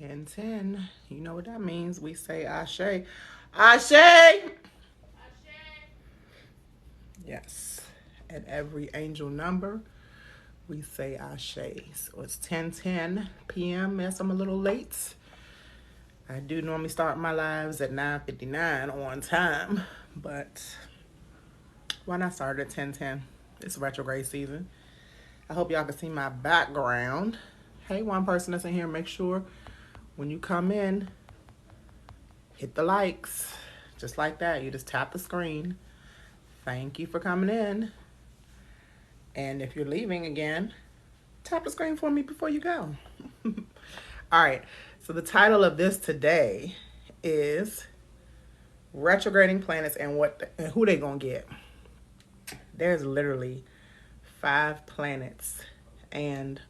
10:10. You know what that means. We say Ashe. Ashe! Yes. At every angel number, we say Ashe. So it's 10:10 p.m. Yes, I'm a little late. I do normally start my lives at 9:59 on time, but why not start at 10:10? It's retrograde season. I hope y'all can see my background. Hey, one person that's in here, make sure when you come in, hit the likes. Just like that. You just tap the screen. Thank you for coming in. And if you're leaving again, tap the screen for me before you go. All right. So the title of this today is Retrograding Planets and who they gonna get. There's literally 5 planets and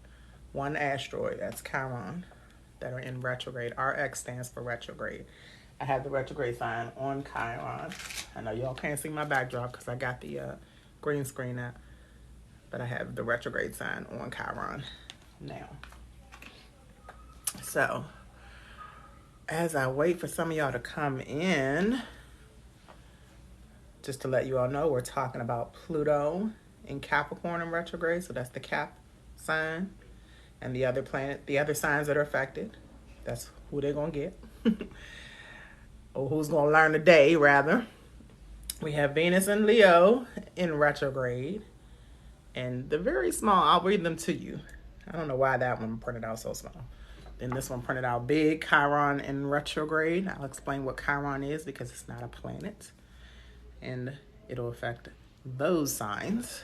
1 asteroid, that's Chiron, that are in retrograde. RX stands for retrograde. I have the retrograde sign on Chiron. I know y'all can't see my backdrop because I got the green screen out, but I have the retrograde sign on Chiron now. So, as I wait for some of y'all to come in, just to let you all know, we're talking about Pluto in Capricorn in retrograde. So that's the Cap sign. And the other planet, the other signs that are affected, that's who they're going to get. Or who's going to learn today, rather. We have Venus and Leo in retrograde. And the very small, I'll read them to you. I don't know why that one printed out so small. Then this one printed out big, Chiron in retrograde. I'll explain what Chiron is because it's not a planet. And it'll affect those signs.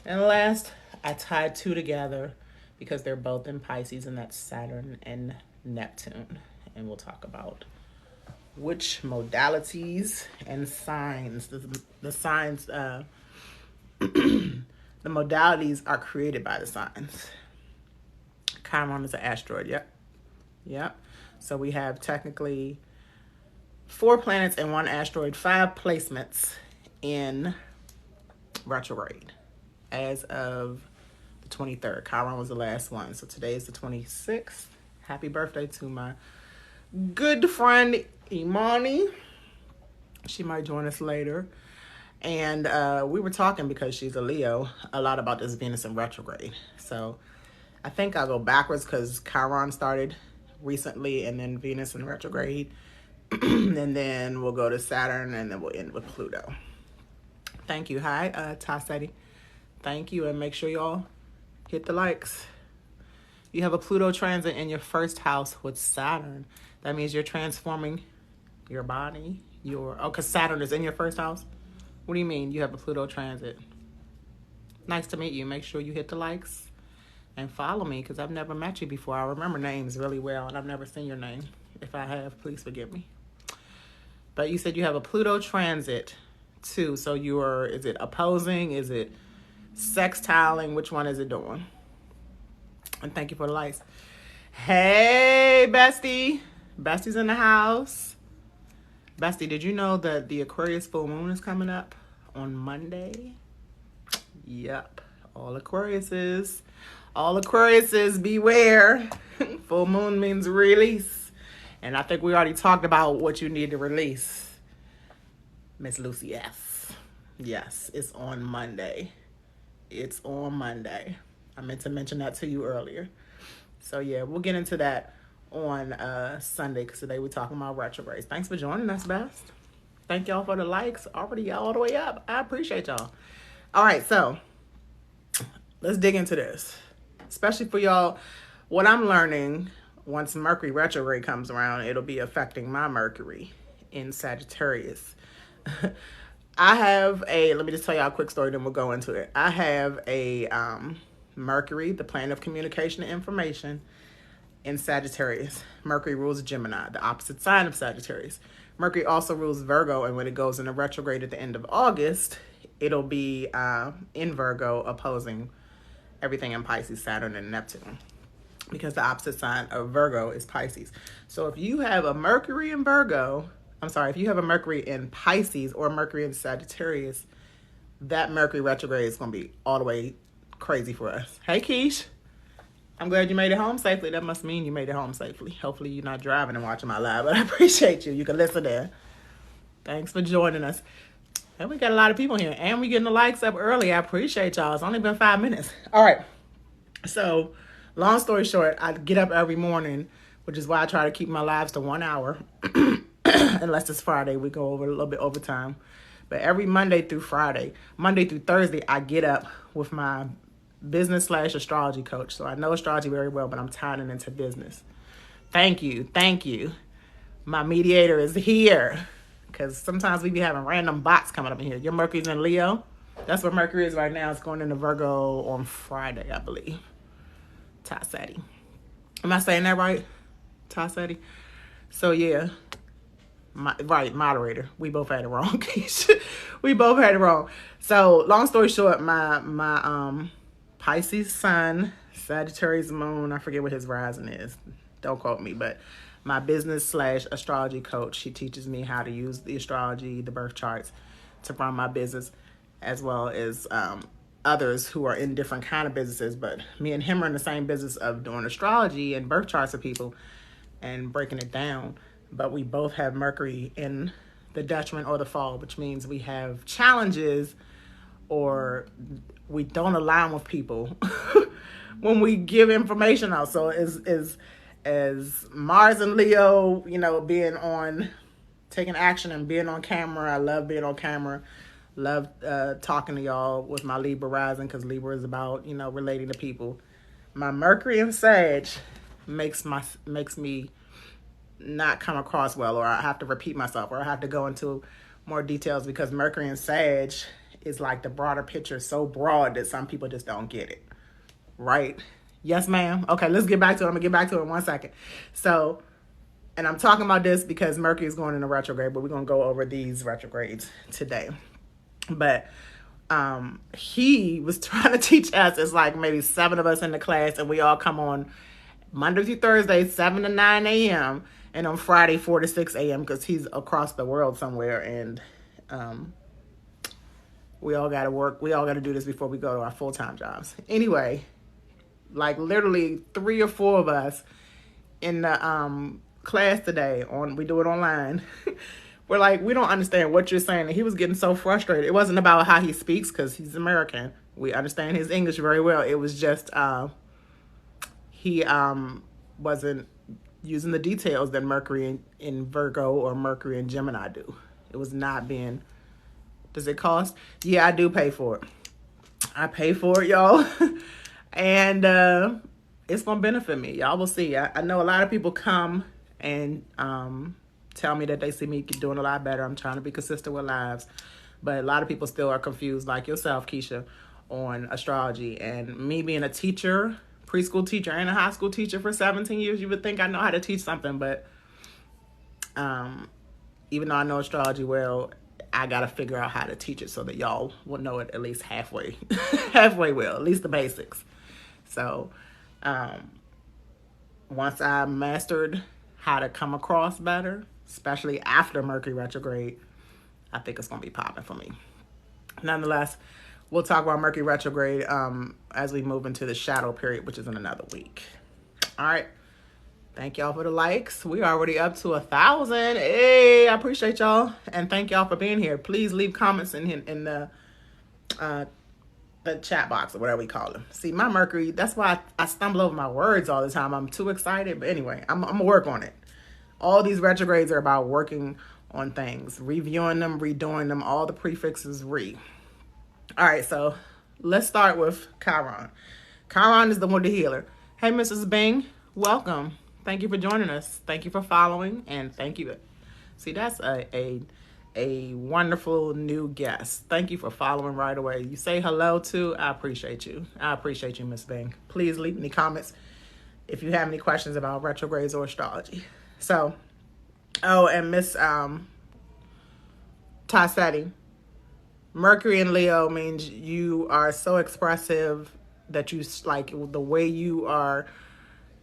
And last, I tied 2 together because they're both in Pisces, and that's Saturn and Neptune. And we'll talk about which modalities and signs, the signs, the modalities are created by the signs. Chiron is an asteroid, yep. So we have technically 4 planets and 1 asteroid, 5 placements in retrograde as of the 23rd. Chiron was the last one. So today is the 26th. Happy birthday to my good friend Imani. She might join us later. And we were talking, because she's a Leo, a lot about this Venus in retrograde. So I think I'll go backwards because Chiron started recently and then Venus in retrograde. And then we'll go to Saturn and then we'll end with Pluto. Thank you. Hi, Tassetti. Thank you. And make sure y'all hit the likes. You have a Pluto transit in your first house with Saturn. That means you're transforming your body. Because Saturn is in your first house. What do you mean you have a Pluto transit? Nice to meet you. Make sure you hit the likes and follow me because I've never met you before. I remember names really well and I've never seen your name. If I have, please forgive me. But you said you have a Pluto transit too. So is it opposing? Is it sextiling? Which one is it doing? And thank you for the likes. Hey, Bestie. Bestie's in the house. Bestie, did you know that the Aquarius full moon is coming up on Monday? Yep. All Aquariuses, beware. Full moon means release. And I think we already talked about what you need to release. Miss Lucy S. Yes, it's on Monday. I meant to mention that to you earlier. So yeah, we'll get into that on Sunday because today we're talking about retrogrades. Thanks for joining us, Best. Thank y'all for the likes. Already all the way up. I appreciate y'all. All right, so let's dig into this. Especially for y'all, what I'm learning, once Mercury retrograde comes around, it'll be affecting my Mercury in Sagittarius. let me just tell y'all a quick story, then we'll go into it. I have a Mercury, the planet of communication and information, in Sagittarius. Mercury rules Gemini, the opposite sign of Sagittarius. Mercury also rules Virgo, and when it goes into retrograde at the end of August, it'll be in Virgo, opposing everything in Pisces, Saturn, and Neptune, because the opposite sign of Virgo is Pisces. So if you have a Mercury in if you have a Mercury in Pisces or Mercury in Sagittarius, that Mercury retrograde is going to be all the way crazy for us. Hey, Keish. I'm glad you made it home safely. That must mean you made it home safely. Hopefully you're not driving and watching my live, but I appreciate you. You can listen there. Thanks for joining us. And we got a lot of people here. And we getting the likes up early. I appreciate y'all. It's only been 5 minutes. All right. So, long story short, I get up every morning, which is why I try to keep my lives to 1 hour. Unless it's Friday, we go over a little bit overtime. But every Monday through Thursday, I get up with my business/astrology coach. So I know astrology very well, but I'm tying it into business. Thank you. My mediator is here. Because sometimes we be having random bots coming up in here. Your Mercury's in Leo. That's where Mercury is right now. It's going into Virgo on Friday, I believe. Tassetti. Am I saying that right? Tassetti? So, yeah. Right, moderator. We both had it wrong. We both had it wrong. So, long story short, my Pisces sun, Sagittarius moon, I forget what his rising is. Don't quote me, but my business/astrology coach, she teaches me how to use the astrology, the birth charts to run my business, as well as others who are in different kind of businesses. But me and him are in the same business of doing astrology and birth charts of people and breaking it down. But we both have Mercury in the detriment or the fall, which means we have challenges or we don't align with people when we give information out. So as Mars and Leo, being on, taking action and being on camera. I love being on camera. Love talking to y'all with my Libra rising, because Libra is about, relating to people. My Mercury in Sag makes me not come across well, or I have to repeat myself, or I have to go into more details, because Mercury in Sag is like the broader picture, so broad that some people just don't get it. Right? Yes, ma'am. Okay, let's get back to it. I'm going to get back to it in 1 second. So, and I'm talking about this because Mercury is going into retrograde, but we're going to go over these retrogrades today. But he was trying to teach us, it's like maybe 7 of us in the class, and we all come on Monday through Thursday, 7 to 9 a.m., and on Friday, 4 to 6 a.m., because he's across the world somewhere, and we all got to work. We all got to do this before we go to our full-time jobs. Anyway, like literally 3 or 4 of us in the class today, we do it online. We're like, we don't understand what you're saying. And he was getting so frustrated. It wasn't about how he speaks, because he's American. We understand his English very well. It was just he wasn't using the details that Mercury in Virgo or Mercury in Gemini do. It was not being... Does it cost? Yeah, I do pay for it. I pay for it, y'all. And it's going to benefit me. Y'all will see. I know a lot of people come and tell me that they see me doing a lot better. I'm trying to be consistent with lives. But a lot of people still are confused, like yourself, Keisha, on astrology. And me being a teacher, preschool teacher and a high school teacher for 17 years, you would think I know how to teach something. But even though I know astrology well, I got to figure out how to teach it so that y'all will know it at least halfway. Halfway well, at least the basics. So once I mastered how to come across better, especially after Mercury retrograde, I think it's going to be popping for me. Nonetheless, we'll talk about Mercury retrograde as we move into the shadow period, which is in another week. All right. Thank y'all for the likes. We're already up to 1,000. Hey, I appreciate y'all. And thank y'all for being here. Please leave comments in the chat box, or whatever we call them. See, my Mercury, that's why I stumble over my words all the time. I'm too excited. But anyway, I'm going to work on it. All these retrogrades are about working on things, reviewing them, redoing them, all the prefixes re. All right, so let's start with Chiron. Chiron is the wounded healer. Hey, Mrs. Bing, welcome. Thank you for joining us. Thank you for following, and thank you. See, that's a wonderful new guest. Thank you for following right away. You say hello to, I appreciate you. I appreciate you, Miss Bing. Please leave any comments if you have any questions about retrogrades or astrology. So, and Miss Tassetti, Mercury in Leo means you are so expressive that you, like, the way you are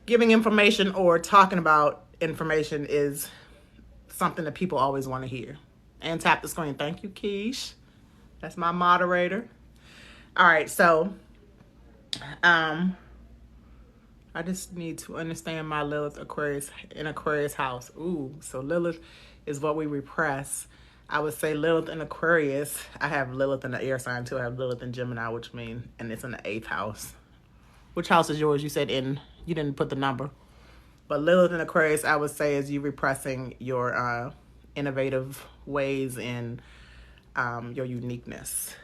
giving information or talking about information is something that people always want to hear. And tap the screen. Thank you, Keish. That's my moderator. All right, so, all I just need to understand my Lilith Aquarius in Aquarius house. Ooh, so Lilith is what we repress. I would say Lilith in Aquarius. I have Lilith in the air sign too. I have Lilith in Gemini, which means, and it's in the 8th house. Which house is yours? You said you didn't put the number. But Lilith in Aquarius, I would say, is you repressing your innovative ways and your uniqueness.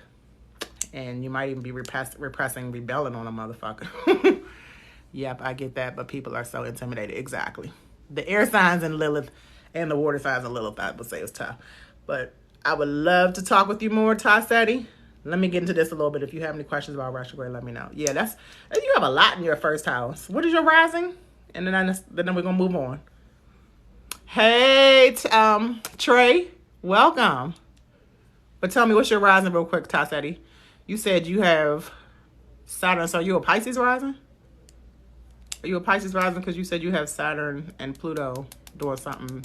And you might even be repressing, rebelling on a motherfucker. Yep, I get that, but people are so intimidated. Exactly. The air signs in Lilith and the water signs in Lilith, I would say, is tough. But I would love to talk with you more, Tassetti. Let me get into this a little bit. If you have any questions about retrograde, let me know. Yeah, you have a lot in your first house. What is your rising? And then we're going to move on. Hey, Trey, welcome. But tell me, what's your rising real quick, Tassetti? You said you have Saturn, so you a Pisces rising? Are you a Pisces rising because you said you have Saturn and Pluto doing something?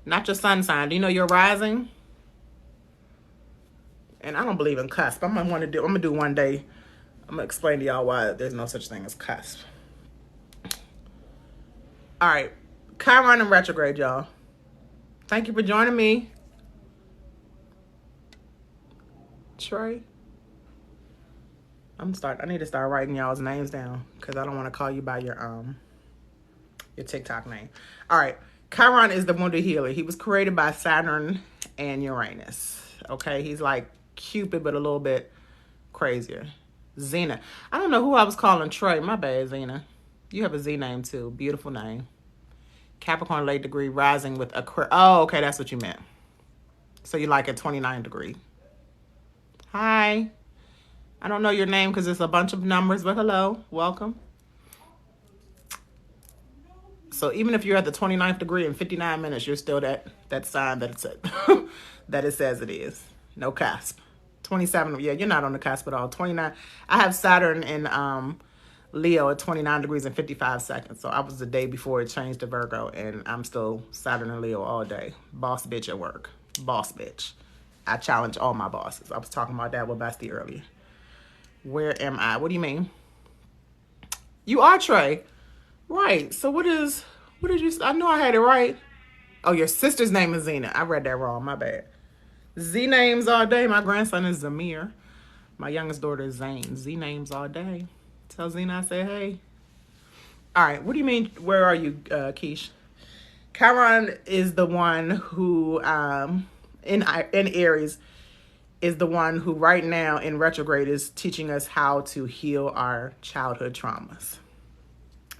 Not your sun sign. Do you know your rising? And I don't believe in cusp. I'm gonna do one day. I'm gonna explain to y'all why there's no such thing as cusp. All right, Chiron and retrograde, y'all. Thank you for joining me, Trey. I need to start writing y'all's names down because I don't want to call you by your TikTok name. All right, Chiron is the wounded healer. He was created by Saturn and Uranus. Okay, he's like Cupid, but a little bit crazier. Xena. I don't know who I was calling Trey. My bad, Xena. You have a Z name too. Beautiful name. Capricorn late degree rising with Aquarius. Oh, okay, that's what you meant. So you like a 29 degree. Hi. I don't know your name because it's a bunch of numbers, but hello, welcome. So even if you're at the 29th degree in 59 minutes, you're still that sign that it says it is. No cusp. 27, yeah, you're not on the cusp at all. 29, I have Saturn in Leo at 29 degrees and 55 seconds. So I was the day before it changed to Virgo, and I'm still Saturn and Leo all day. Boss bitch at work. Boss bitch. I challenge all my bosses. I was talking about that with Basti earlier. Where am I? What do you mean? You are Trey. Right. So what did you, I knew I had it right. Oh, your sister's name is Xena. I read that wrong. My bad. Z names all day. My grandson is Zamir. My youngest daughter is Zane. Z names all day. Tell Xena I say hey. All right. What do you mean? Where are you, Keish? Chiron is the one who, in Aries, is the one who right now in retrograde is teaching us how to heal our childhood traumas.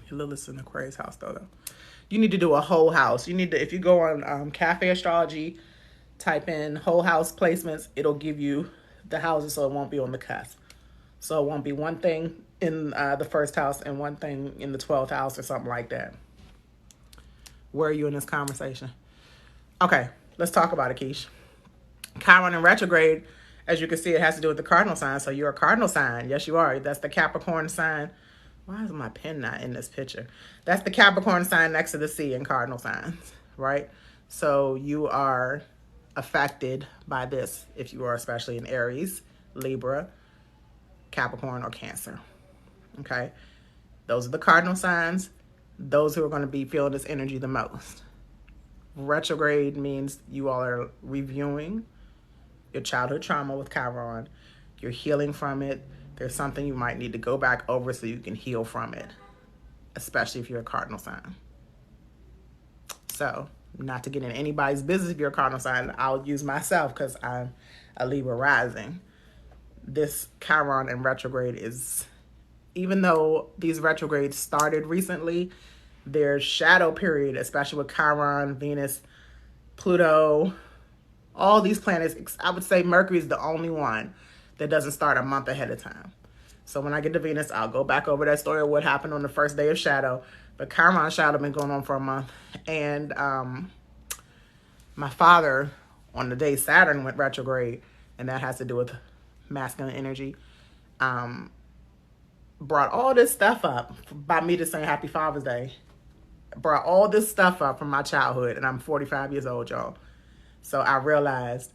Lilith's in Aquarius house though. You need to do a whole house. You need to, if you go on Cafe Astrology, type in whole house placements, it'll give you the houses so it won't be on the cusp. So it won't be one thing in the first house and one thing in the 12th house or something like that. Where are you in this conversation? Okay, let's talk about it, Keish. Chiron in retrograde, as you can see, it has to do with the cardinal sign. So you're a cardinal sign. Yes, you are. That's the Capricorn sign. Why is my pen not in this picture? That's the Capricorn sign next to the sea in cardinal signs, right? So you are affected by this if you are especially in Aries, Libra, Capricorn, or Cancer. Okay? Those are the cardinal signs. Those who are going to be feeling this energy the most. Retrograde means you all are reviewing your childhood trauma with Chiron. You're healing from it. There's something you might need to go back over so you can heal from it, especially if you're a cardinal sign. So, not to get in anybody's business if you're a cardinal sign, I'll use myself because I'm a Libra rising. This Chiron in retrograde is, even though these retrogrades started recently, their shadow period, especially with Chiron, Venus, Pluto, all these planets, I would say Mercury is the only one that doesn't start a month ahead of time. So when I get to Venus, I'll go back over that story of what happened on the first day of shadow. But Chiron's shadow been going on for a month. And my father, on the day Saturn went retrograde, and that has to do with masculine energy, brought all this stuff up by me just saying Happy Father's Day. Brought all this stuff up from my childhood, and I'm 45 years old, y'all. So I realized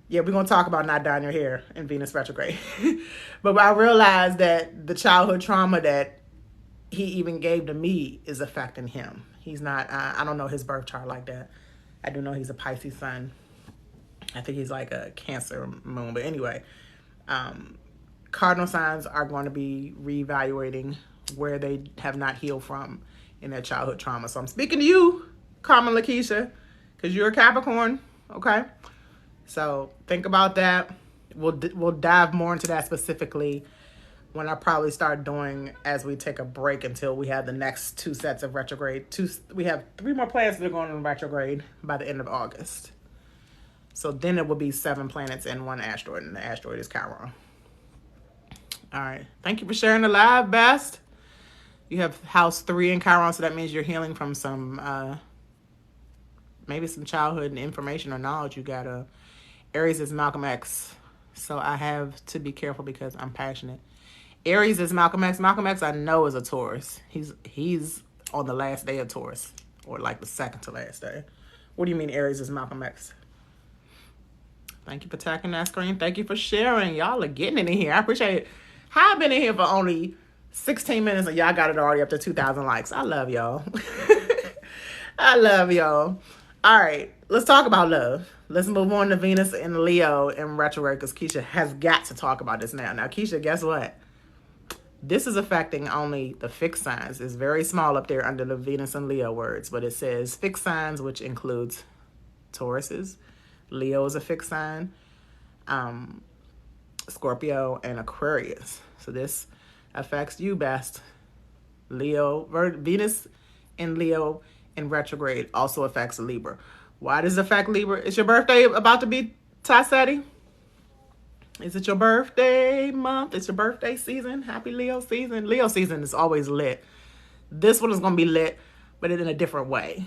Yeah, we're going to talk about not dyeing your hair in Venus retrograde. But I realized that the childhood trauma that he even gave to me is affecting him. He's not, I don't know his birth chart like that. I do know he's a Pisces sun. I think he's like a Cancer moon. But anyway, cardinal signs are going to be reevaluating where they have not healed from in their childhood trauma. So I'm speaking to you, Carmen Lakeisha, because you're a Capricorn, okay? So think about that. We'll dive more into that specifically when I probably start doing as we take a break until we have the next 2 sets of retrograde. We have 3 more planets that are going in retrograde by the end of August. So then it will be 7 planets and 1 asteroid, and the asteroid is Chiron. All right. Thank you for sharing the live, Best. You have house 3 in Chiron, so that means you're healing from some, maybe some childhood information or knowledge you got. Aries is Malcolm X, so I have to be careful because I'm passionate. Aries is Malcolm X. Malcolm X I know is a Taurus. He's on the last day of Taurus, or like the second to last day. What do you mean Aries is Malcolm X? Thank you for tagging that screen. Thank you for sharing. Y'all are getting it in here. I appreciate it. I've been in here for only 16 minutes and y'all got it already up to 2,000 likes. I love y'all. I love y'all. All right, let's talk about love. Let's move on to Venus and Leo in retrograde because Keisha has got to talk about this now. Now, Keisha, guess what? This is affecting only the fixed signs. It's very small up there under the Venus and Leo words, but it says fixed signs, which includes Tauruses. Leo is a fixed sign. Scorpio and Aquarius. So this affects you best. Leo, Venus and Leo in retrograde also affects Libra. Why does it affect Libra? Is your birthday about to be, Tassetti? Is it your birthday month? It's your birthday season? Happy Leo season. Leo season is always lit. This one is going to be lit, but in a different way.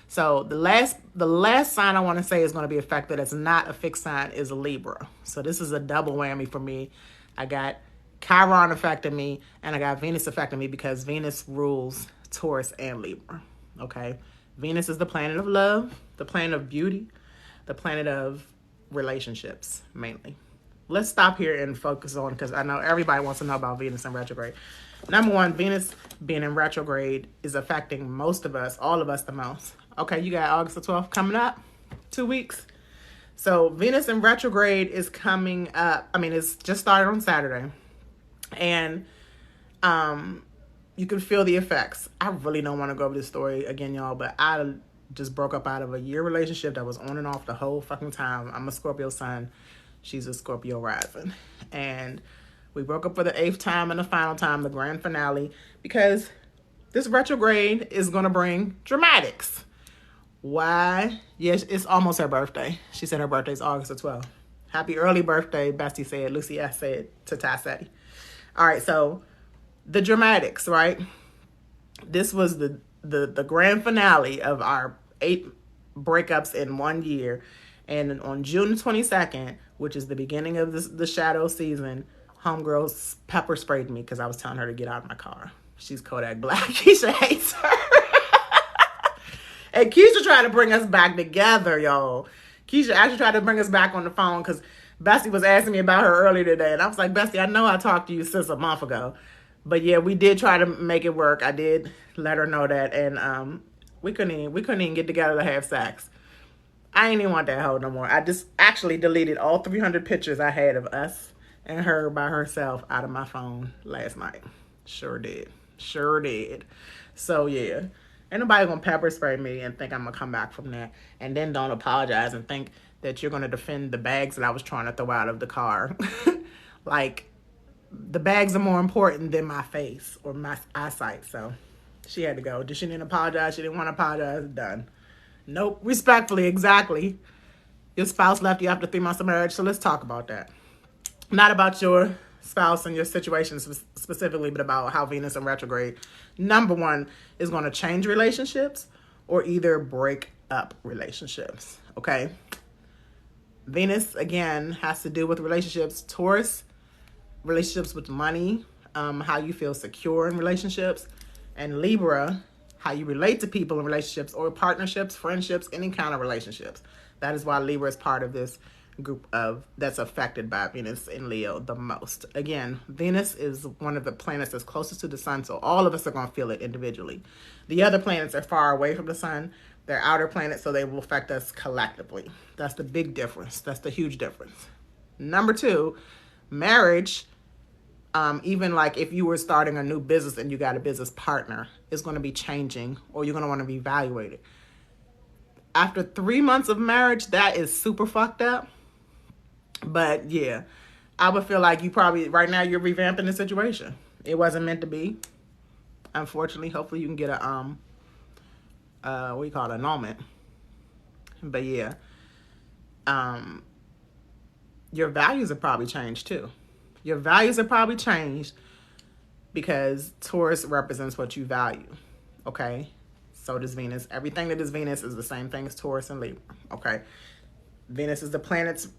So the last sign I want to say is going to be affected that's not a fixed sign is Libra. So this is a double whammy for me. I got Chiron affecting me, and I got Venus affecting me because Venus rules Taurus and Libra. Okay? Venus is the planet of love, the planet of beauty, the planet of relationships, mainly. Let's stop here and focus on, because I know everybody wants to know about Venus in retrograde. Number 1, Venus being in retrograde is affecting most of us, all of us the most. Okay, you got August the 12th coming up, 2 weeks. So Venus in retrograde is coming up. I mean, it's just started on Saturday. And you can feel the effects. I really don't want to go over this story again, y'all, but I just broke up out of a year relationship that was on and off the whole fucking time. I'm a Scorpio sun. She's a Scorpio rising. And we broke up for the 8th time and the final time, the grand finale, because this retrograde is going to bring dramatics. Why? Yes, it's almost her birthday. She said her birthday is August the 12th. Happy early birthday, Bestie said. Lucy S. said to Tassetti. All right, so the dramatics, right? This was the grand finale of our 8 breakups in 1 year. And on June 22nd, which is the beginning of the shadow season, homegirl pepper sprayed me because I was telling her to get out of my car. She's Kodak Black. Keisha hates her. And Keisha tried to bring us back together, y'all. Keisha actually tried to bring us back on the phone because Bessie was asking me about her earlier today. And I was like, Bessie, I know I talked to you since a month ago. But yeah, we did try to make it work. I did let her know that. And we couldn't even get together to have sex. I ain't even want that hoe no more. I just actually deleted all 300 pictures I had of us and her by herself out of my phone last night. Sure did. So yeah, ain't nobody gonna pepper spray me and think I'm gonna come back from that and then don't apologize and think that you're gonna defend the bags that I was trying to throw out of the car. Like, the bags are more important than my face or my eyesight. So she had to go. She didn't apologize. She didn't want to apologize. Done. Nope. Respectfully, exactly. Your spouse left you after 3 months of marriage, so let's talk about that. Not about your spouse and your situation specifically, but about how Venus in retrograde, number 1, is going to change relationships or either break up relationships, okay? Venus, again, has to do with relationships. Taurus, relationships with money, how you feel secure in relationships. And Libra, how you relate to people in relationships or partnerships, friendships, any kind of relationships. That is why Libra is part of this group of that's affected by Venus in Leo the most. Again, Venus is one of the planets that's closest to the sun, so all of us are going to feel it individually. The other planets are far away from the sun. They're outer planets, so they will affect us collectively. That's the big difference. That's the huge difference. Number two, marriage, even like if you were starting a new business and you got a business partner, is going to be changing, or you're going to want to be evaluated. After 3 months of marriage, that is super fucked up. But yeah, I would feel like you probably, right now, you're revamping the situation. It wasn't meant to be. Unfortunately, hopefully you can get a, what do you call it, annulment. But yeah, your values have probably changed too. Your values have probably changed because Taurus represents what you value. Okay? So does Venus. Everything that is Venus is the same thing as Taurus and Libra. Okay? Venus is the planet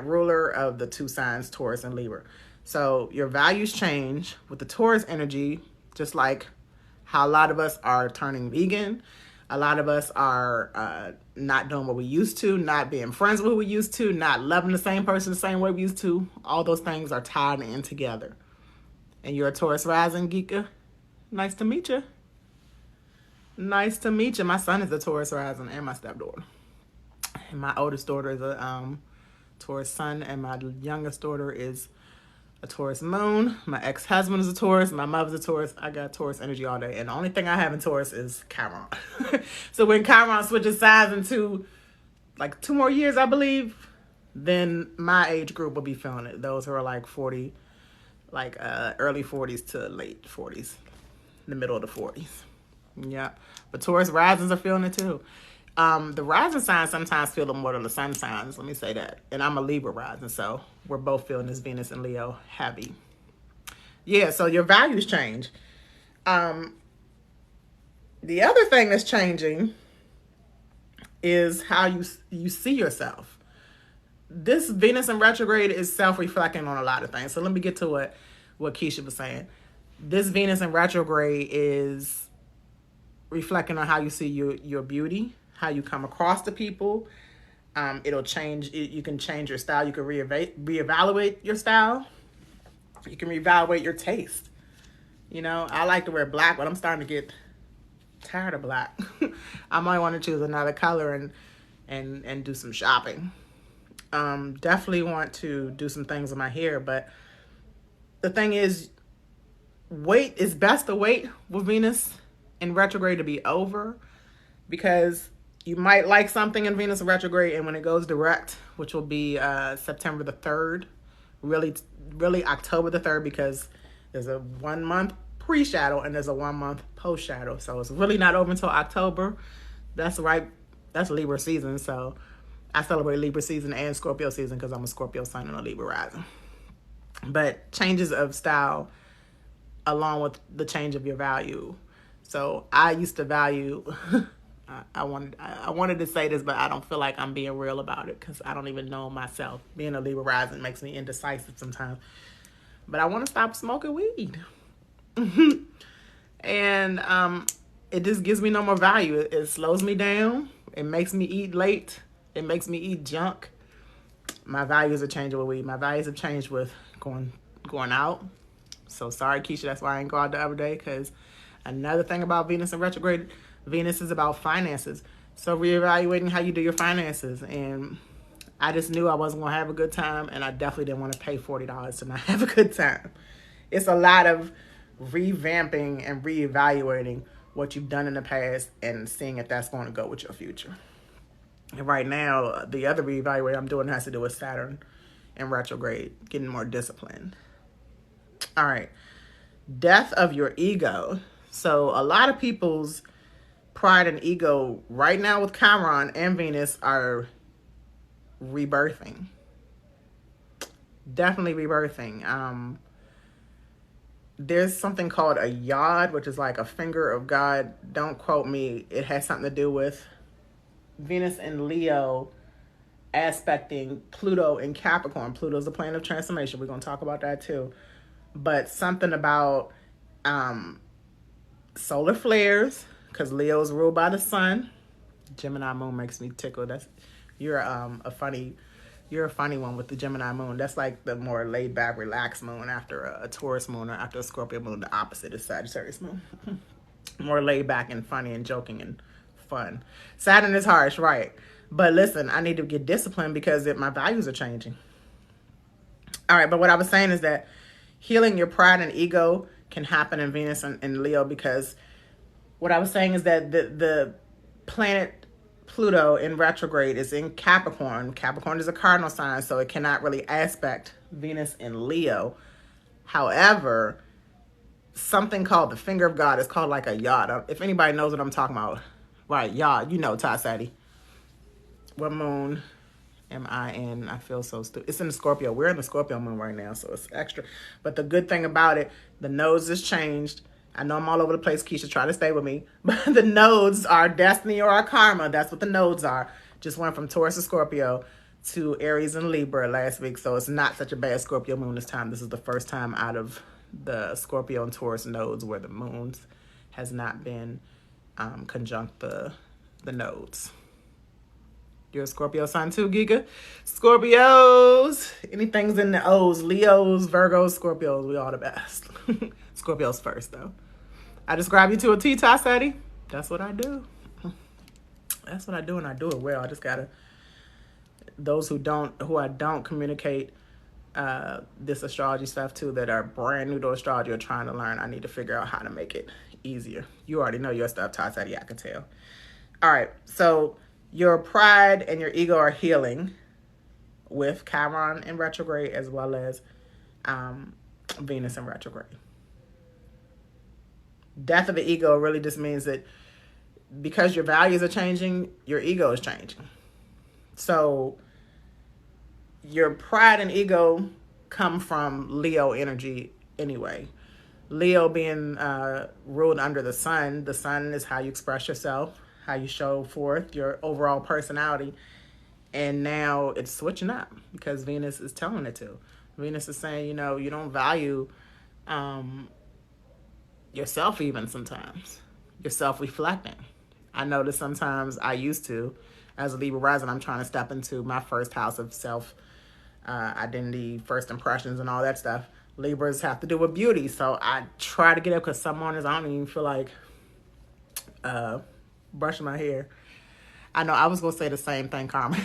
ruler of the two signs, Taurus and Libra. So your values change with the Taurus energy, just like how a lot of us are turning vegan. A lot of us are not doing what we used to, not being friends with who we used to, not loving the same person the same way we used to. All those things are tied in together. And you're a Taurus rising, Geeka. Nice to meet you. Nice to meet you. My son is a Taurus rising and my stepdaughter. And my oldest daughter is a Taurus sun, and my youngest daughter is a Taurus moon. My ex-husband is a Taurus. My mother's a Taurus. I got Taurus energy all day. And the only thing I have in Taurus is Chiron. So when Chiron switches signs into like 2 more years, I believe, then my age group will be feeling it. Those who are like 40, like early 40s to late 40s, the middle of the 40s. Yeah. But Taurus risings are feeling it too. The rising signs sometimes feel it more than the sun signs. Let me say that. And I'm a Libra rising, so we're both feeling this Venus and Leo heavy. Yeah, so your values change. The other thing that's changing is how you see yourself. This Venus in retrograde is self-reflecting on a lot of things. So let me get to what Keisha was saying. This Venus in retrograde is reflecting on how you see your beauty, how you come across to people. It'll change. You can change your style. You can reevaluate your style. You can reevaluate your taste. You know, I like to wear black, but I'm starting to get tired of black. I might want to choose another color and do some shopping. Definitely want to do some things with my hair, but the thing is, it's best to wait with Venus in retrograde to be over, because you might like something in Venus in retrograde, and when it goes direct, which will be September the 3rd, really October the 3rd, because there's a 1 month pre-shadow and there's a 1 month post-shadow. So it's really not over until October. That's right. That's Libra season. So I celebrate Libra season and Scorpio season because I'm a Scorpio sun and a Libra rising. But changes of style along with the change of your value. So I used to value... I wanted to say this, but I don't feel like I'm being real about it because I don't even know myself. Being a Libra rising makes me indecisive sometimes. But I want to stop smoking weed. And it just gives me no more value. It slows me down. It makes me eat late. It makes me eat junk. My values are changing with weed. My values have changed with going out. So sorry, Keisha, that's why I ain't go out the other day, because another thing about Venus in retrograde, Venus is about finances. So reevaluating how you do your finances. And I just knew I wasn't going to have a good time, and I definitely didn't want to pay $40 to not have a good time. It's a lot of revamping and reevaluating what you've done in the past and seeing if that's going to go with your future. And right now, the other reevaluation I'm doing has to do with Saturn in retrograde, getting more disciplined. All right. Death of your ego. So a lot of people's pride and ego right now with Chiron and Venus are rebirthing. Definitely rebirthing. There's something called a yod, which is like a finger of God. Don't quote me. It has something to do with Venus and Leo aspecting Pluto in Capricorn. Pluto's the planet of transformation. We're going to talk about that too. But something about solar flares, because Leo is ruled by the sun, Gemini moon makes me tickle. You're you're a funny one with the Gemini moon. That's like the more laid back, relaxed moon after a Taurus moon or after a Scorpio moon. The opposite is Sagittarius moon. More laid back and funny and joking and fun. Saturn is harsh, right? But listen, I need to get disciplined because my values are changing. All right, but what I was saying is that healing your pride and ego can happen in Venus and Leo, because what I was saying is that the planet Pluto in retrograde is in Capricorn. Capricorn is a cardinal sign, so it cannot really aspect Venus in Leo. However, something called the finger of God is called like a yod. If anybody knows what I'm talking about, right? Yod, you know, Ty Sadie. What moon? M-I-N. I feel so stupid. It's in the Scorpio. We're in the Scorpio moon right now, so it's extra. But the good thing about it, the nodes has changed. I know I'm all over the place. Keisha, try to stay with me. But the nodes are destiny or our karma. That's what the nodes are. Just went from Taurus to Scorpio to Aries and Libra last week. So it's not such a bad Scorpio moon this time. This is the first time out of the Scorpio and Taurus nodes where the moons has not been conjunct the nodes. You're a Scorpio sign too, Giga. Scorpios. Anything's in the O's. Leos, Virgos, Scorpios. We all the best. Scorpios first, though. I describe you to a T, Sadie. That's what I do. That's what I do, and I do it well. I just gotta. Those who I don't communicate this astrology stuff to, that are brand new to astrology or trying to learn, I need to figure out how to make it easier. You already know your stuff, Sadie. I can tell. All right, so your pride and your ego are healing with Chiron in retrograde as well as Venus in retrograde. Death of the ego really just means that because your values are changing, your ego is changing. So your pride and ego come from Leo energy anyway. Leo being ruled under the sun. The sun is how you express yourself, how you show forth your overall personality. And now it's switching up because Venus is telling it to. Venus is saying, you don't value yourself even sometimes. You're self-reflecting. I notice sometimes I used to, as a Libra rising, I'm trying to step into my first house of self identity, first impressions, and all that stuff. Libras have to do with beauty, so I try to get up because some mornings I don't even feel like brushing my hair. I know I was going to say the same thing, Carmen.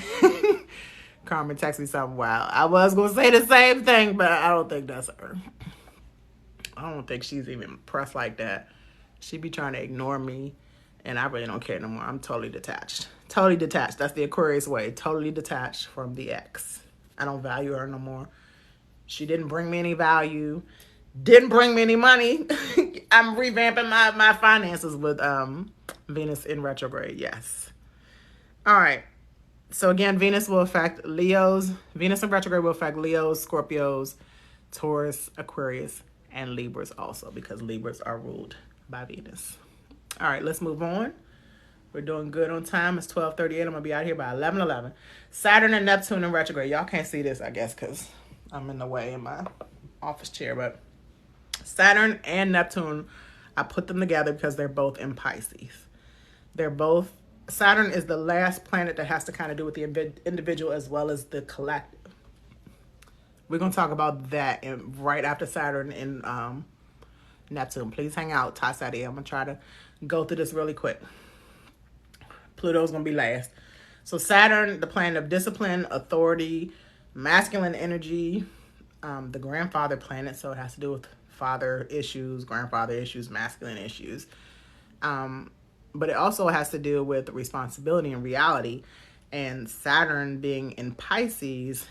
Carmen texted me something wild. I was going to say the same thing, but I don't think that's her. I don't think she's even pressed like that. She be trying to ignore me, and I really don't care no more. I'm totally detached. Totally detached. That's the Aquarius way. Totally detached from the ex. I don't value her no more. She didn't bring me any value. Didn't bring me any money. I'm revamping my finances with Venus in retrograde. Yes. All right. So again, Venus will affect Leos. Venus in retrograde will affect Leos, Scorpios, Taurus, Aquarius, and Libras also, because Libras are ruled by Venus. All right, let's move on. We're doing good on time. It's 12:38. I'm going to be out here by 11:11. Saturn and Neptune in retrograde. Y'all can't see this, I guess, because I'm in the way in my office chair. But Saturn and Neptune, I put them together because they're both in Pisces. Saturn is the last planet that has to kind of do with the individual as well as the collective. We're going to talk about that right after Saturn and Neptune. Please hang out, Ty Sadie. I'm going to try to go through this really quick. Pluto's going to be last. So Saturn, the planet of discipline, authority, masculine energy, the grandfather planet. So it has to do with father issues, grandfather issues, masculine issues. But it also has to do with responsibility and reality. And Saturn being in Pisces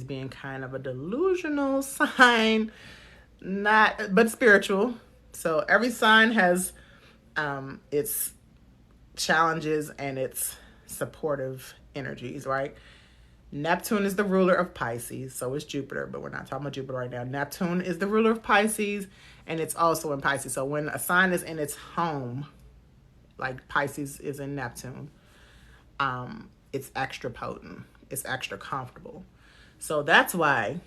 being kind of a delusional sign, but spiritual. So every sign has its challenges and its supportive energies, right? Neptune is the ruler of Pisces, so is Jupiter, but we're not talking about Jupiter right now. Neptune is the ruler of Pisces, and it's also in Pisces. So when a sign is in its home, like Pisces is in Neptune, it's extra potent. It's extra comfortable. So that's why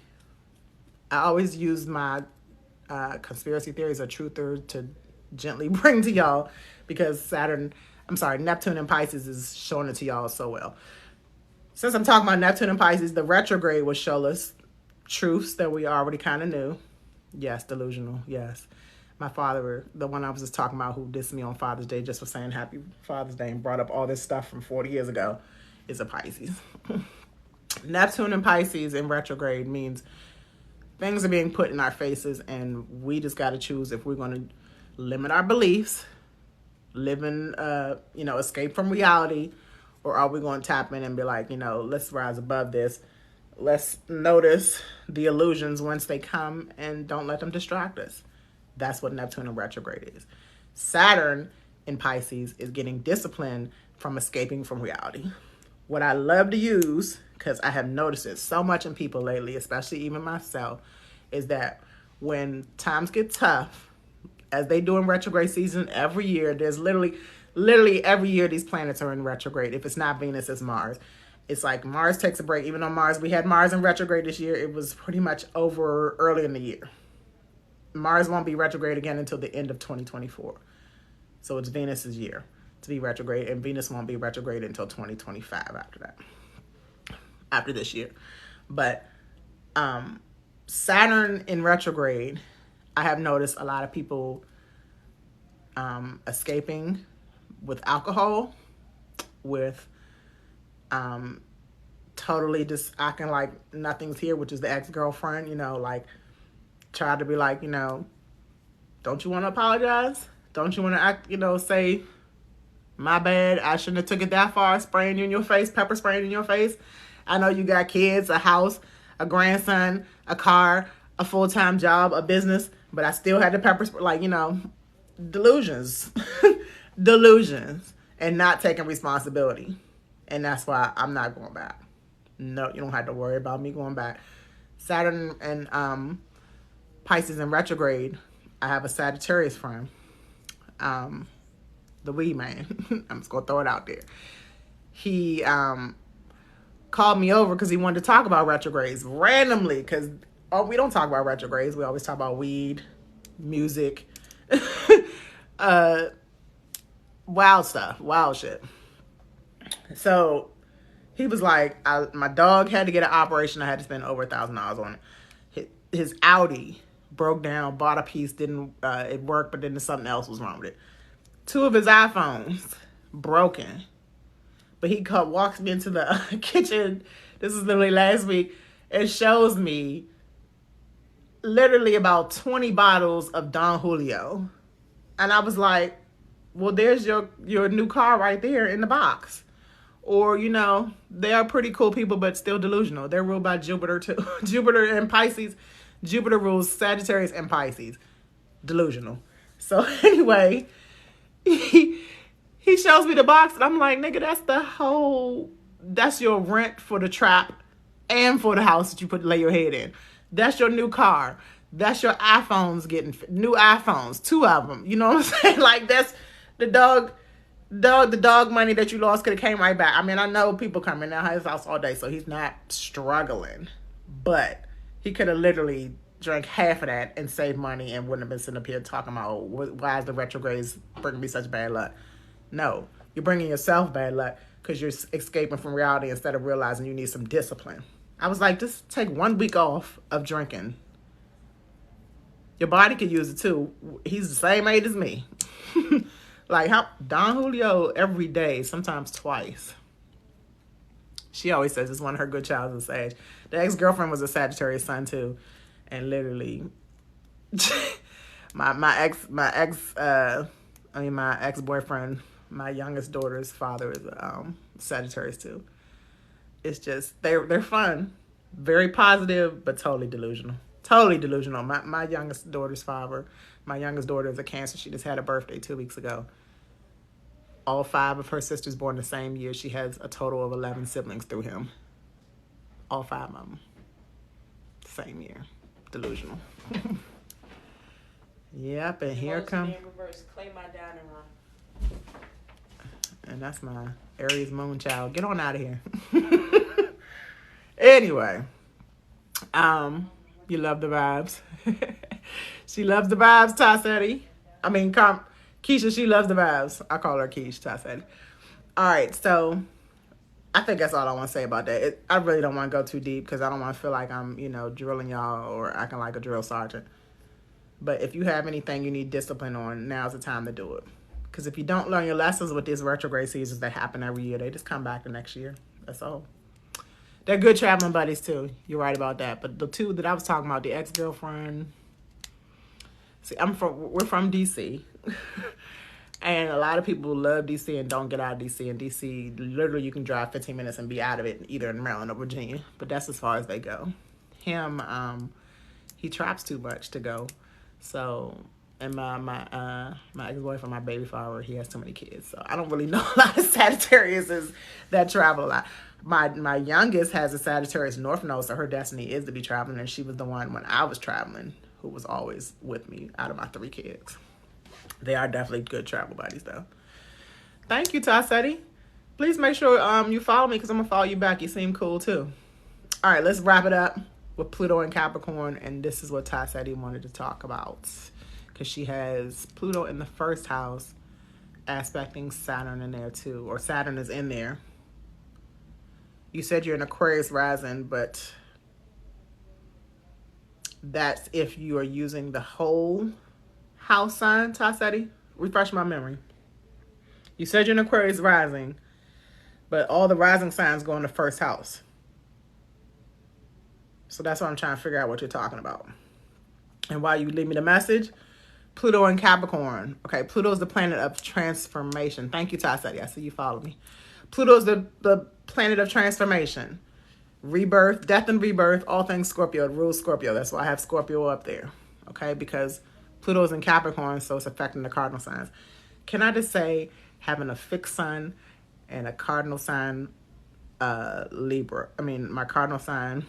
I always use my conspiracy theories or truther to gently bring to y'all, because Saturn, I'm sorry, Neptune and Pisces is showing it to y'all so well. Since I'm talking about Neptune and Pisces, the retrograde will show us truths that we already kind of knew. Yes, delusional. Yes. My father, the one I was just talking about who dissed me on Father's Day just for saying Happy Father's Day and brought up all this stuff from 40 years ago, is a Pisces. Neptune and Pisces in retrograde means things are being put in our faces, and we just got to choose if we're going to limit our beliefs, live in, escape from reality, or are we going to tap in and be like, let's rise above this. Let's notice the illusions once they come and don't let them distract us. That's what Neptune in retrograde is. Saturn in Pisces is getting discipline from escaping from reality. What I love to use, because I have noticed it so much in people lately, especially even myself, is that when times get tough, as they do in retrograde season every year, there's literally every year these planets are in retrograde. If it's not Venus, it's Mars. It's like Mars takes a break. Even though we had Mars in retrograde this year, it was pretty much over early in the year. Mars won't be retrograde again until the end of 2024. So it's Venus's year to be retrograde, and Venus won't be retrograde until 2025 after that, after this year. But Saturn in retrograde, I have noticed a lot of people escaping with alcohol, with totally just acting like nothing's here, which is the ex-girlfriend, tried to be like, don't you want to apologize? Don't you want to act, say, my bad, I shouldn't have took it that far, spraying you in your face, pepper spraying in your face. I know you got kids, a house, a grandson, a car, a full-time job, a business, but I still had the pepper spray, delusions. Delusions. And not taking responsibility. And that's why I'm not going back. No, you don't have to worry about me going back. Saturn and Pisces in retrograde, I have a Sagittarius friend. The weed man. I'm just going to throw it out there. He called me over because he wanted to talk about retrogrades randomly, because we don't talk about retrogrades. We always talk about weed, music, wild stuff, wild shit. So he was like, my dog had to get an operation. I had to spend over $1,000 on it. His Audi broke down, bought a piece, didn't it worked, but then something else was wrong with it. 2 of his iPhones broken. But he walks me into the kitchen, this is literally last week, and shows me literally about 20 bottles of Don Julio. And I was like, well, there's your new car right there in the box. Or, they are pretty cool people, but still delusional. They're ruled by Jupiter too. Jupiter and Pisces. Jupiter rules Sagittarius and Pisces. Delusional. So anyway, he shows me the box, and I'm like, nigga, that's your rent for the trap and for the house that you lay your head in. That's your new car. That's your iPhones getting new iPhones, 2 of them. You know what I'm saying? Like, that's the dog money that you lost could have came right back. I mean, I know people come in his house all day, so he's not struggling, but he could have literally drank half of that and saved money and wouldn't have been sitting up here talking about why is the retrogrades bringing me such bad luck. No, you're bringing yourself bad luck because you're escaping from reality instead of realizing you need some discipline. I was like, just take 1 week off of drinking. Your body could use it too. He's the same age as me. Like, Don Julio every day, sometimes twice. She always says it's one of her good childhood Sag. The ex-girlfriend was a Sagittarius sun too. And literally, my ex-boyfriend, my youngest daughter's father is Sagittarius too. It's just, they're fun. Very positive, but totally delusional. Totally delusional. My youngest daughter's father, my youngest daughter is a Cancer. She just had a birthday 2 weeks ago. All 5 of her sisters born the same year. She has a total of 11 siblings through him. All 5 of them. Same year. Delusional. Yep, and here comes... Claim my dining room. And that's my Aries moon child. Get on out of here. Anyway. You love the vibes. She loves the vibes, Tassetti. I mean, Keisha, she loves the vibes. I call her Keish, I said. All right, so I think that's all I want to say about that. I really don't want to go too deep because I don't want to feel like I'm, drilling y'all or acting like a drill sergeant. But if you have anything you need discipline on, now's the time to do it. Because if you don't learn your lessons with these retrograde seasons that happen every year, they just come back the next year. That's all. They're good traveling buddies too. You're right about that. But the two that I was talking about, the ex-girlfriend. See, we're from DC. And a lot of people love DC and don't get out of DC. And DC, literally, you can drive 15 minutes and be out of it, either in Maryland or Virginia. But that's as far as they go. Him, he traps too much to go. So, and my ex-boyfriend, my baby father, he has too many kids. So I don't really know a lot of Sagittariuses that travel a lot. My youngest has a Sagittarius North Node, so her destiny is to be traveling. And she was the one when I was traveling who was always with me out of my 3 kids. They are definitely good travel buddies, though. Thank you, Tassetti. Please make sure you follow me because I'm going to follow you back. You seem cool, too. All right, let's wrap it up with Pluto and Capricorn. And this is what Tassetti wanted to talk about because she has Pluto in the first house aspecting Saturn in there, too. Or Saturn is in there. You said you're an Aquarius rising, but that's if you are using the whole house sign, Tassetti. Refresh my memory. You said you're an Aquarius rising, but all the rising signs go in the first house. So that's what I'm trying to figure out what you're talking about. And while you leave me the message, Pluto and Capricorn. Okay, Pluto is the planet of transformation. Thank you, Tassetti. I see you follow me. Pluto is the planet of transformation. Rebirth, death and rebirth, all things Scorpio. It rules Scorpio. That's why I have Scorpio up there. Okay, because Pluto is in Capricorn, so it's affecting the cardinal signs. Can I just say, having a fixed sun and a cardinal sign Libra. My cardinal sign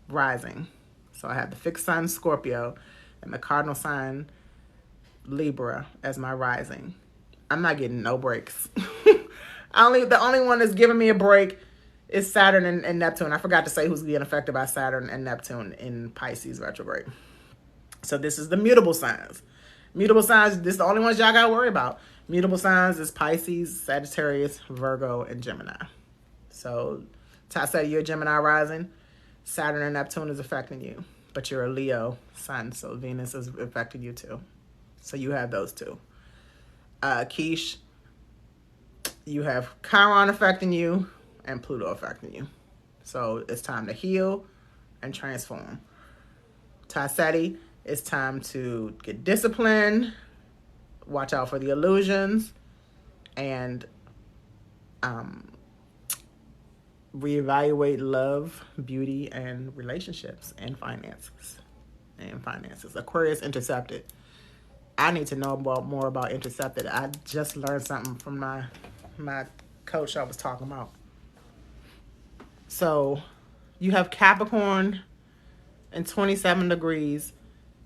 rising. So I have the fixed sun Scorpio and the cardinal sign Libra as my rising. I'm not getting no breaks. The only one that's giving me a break is Saturn and Neptune. I forgot to say who's being affected by Saturn and Neptune in Pisces retrograde. So this is the mutable signs. Mutable signs, this is the only ones y'all got to worry about. Mutable signs is Pisces, Sagittarius, Virgo, and Gemini. So Tassetti, you're a Gemini rising. Saturn and Neptune is affecting you. But you're a Leo sun, so Venus is affecting you too. So you have those two. Keish, you have Chiron affecting you and Pluto affecting you. So it's time to heal and transform. Tassetti, it's time to get disciplined, watch out for the illusions, and reevaluate love, beauty, and relationships and finances. Aquarius intercepted. I need to know more about intercepted. I just learned something from my coach I was talking about. So you have Capricorn and 27 degrees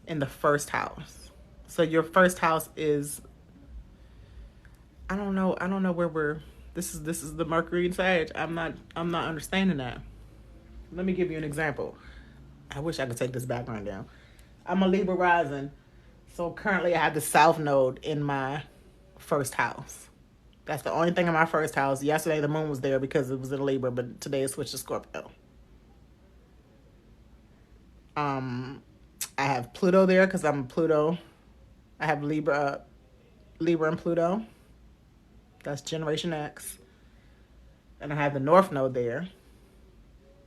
in the first house. So your first house is, I don't know where this is the Mercury and Sag. I'm not understanding that. Let me give you an example. I wish I could take this background down. I'm a Libra rising. So currently I have the South Node in my first house. That's the only thing in my first house. Yesterday the moon was there because it was in Libra, but today it switched to Scorpio. I have Pluto there because I'm Pluto. I have Libra and Pluto. That's Generation X. And I have the North Node there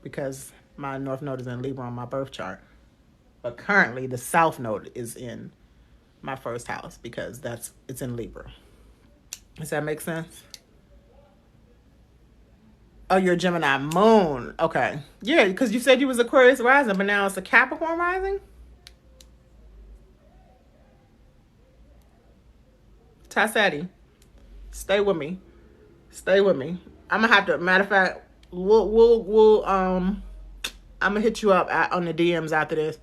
because my North Node is in Libra on my birth chart. But currently the South Node is in my first house because it's in Libra. Does that make sense? Oh, you're a Gemini moon. Okay. Yeah, because you said you was Aquarius rising, but now it's a Capricorn rising? Tassetti, stay with me. I'm gonna have to, matter of fact, we'll I'm gonna hit you up on the DMs after this